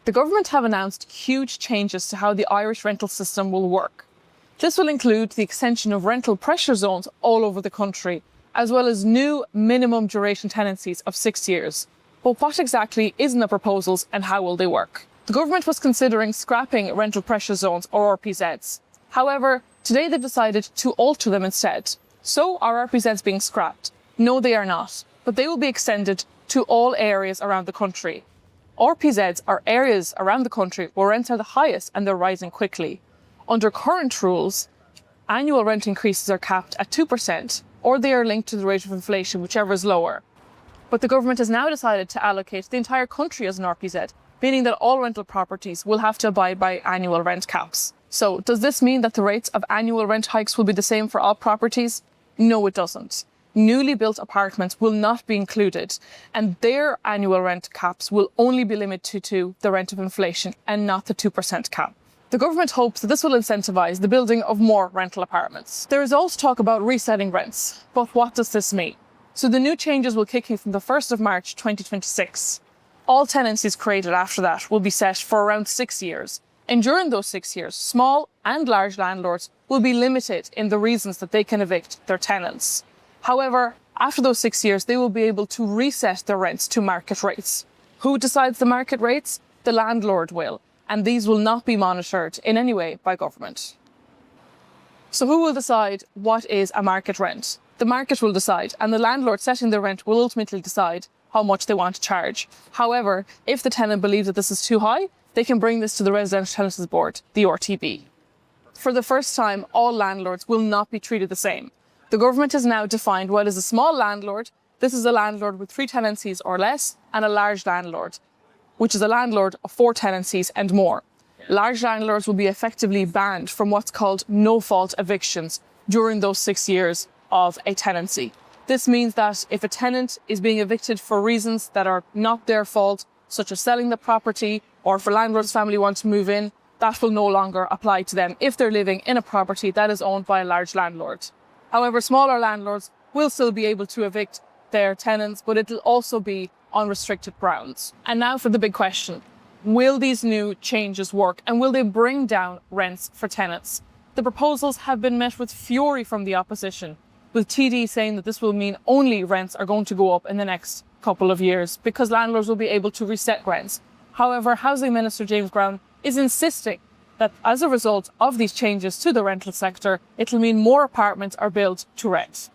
The government have announced huge changes to how the Irish rental system will work. This will include the extension of rental pressure zones all over the country, as well as new minimum duration tenancies of 6 years. But what exactly is in the proposals and how will they work? The government was considering scrapping rental pressure zones or RPZs. However, today they've decided to alter them instead. So are RPZs being scrapped? No, they are not, but they will be extended to all areas around the country. RPZs are areas around the country where rents are the highest and they're rising quickly. Under current rules, annual rent increases are capped at 2%, or they are linked to the rate of inflation, whichever is lower. But the government has now decided to allocate the entire country as an RPZ, meaning that all rental properties will have to abide by annual rent caps. So does this mean that the rates of annual rent hikes will be the same for all properties? No, it doesn't. Newly built apartments will not be included, and their annual rent caps will only be limited to the rate of inflation and not the 2% cap. The government hopes that this will incentivise the building of more rental apartments. There is also talk about resetting rents, but what does this mean? So the new changes will kick in from the 1st of March 2026. All tenancies created after that will be set for around 6 years. And during those 6 years, small and large landlords will be limited in the reasons that they can evict their tenants. However, after those 6 years, they will be able to reset their rents to market rates. Who decides the market rates? The landlord will, and these will not be monitored in any way by government. So who will decide what is a market rent? The market will decide, and the landlord setting the rent will ultimately decide how much they want to charge. However, if the tenant believes that this is too high, they can bring this to the Residential Tenancies Board, the RTB. For the first time, all landlords will not be treated the same. The government has now defined what is a small landlord. This is a landlord with 3 tenancies or less, and a large landlord, which is a landlord of 4 tenancies and more. Large landlords will be effectively banned from what's called no-fault evictions during those 6 years of a tenancy. This means that if a tenant is being evicted for reasons that are not their fault, such as selling the property, or if a landlord's family want to move in, that will no longer apply to them if they're living in a property that is owned by a large landlord. However, smaller landlords will still be able to evict their tenants, but it'll also be on restricted grounds. And now for the big question. Will these new changes work, and will they bring down rents for tenants? The proposals have been met with fury from the opposition, with TD saying that this will mean only rents are going to go up in the next couple of years because landlords will be able to reset rents. However, Housing Minister James Brown is insisting that as a result of these changes to the rental sector, it'll mean more apartments are built to rent.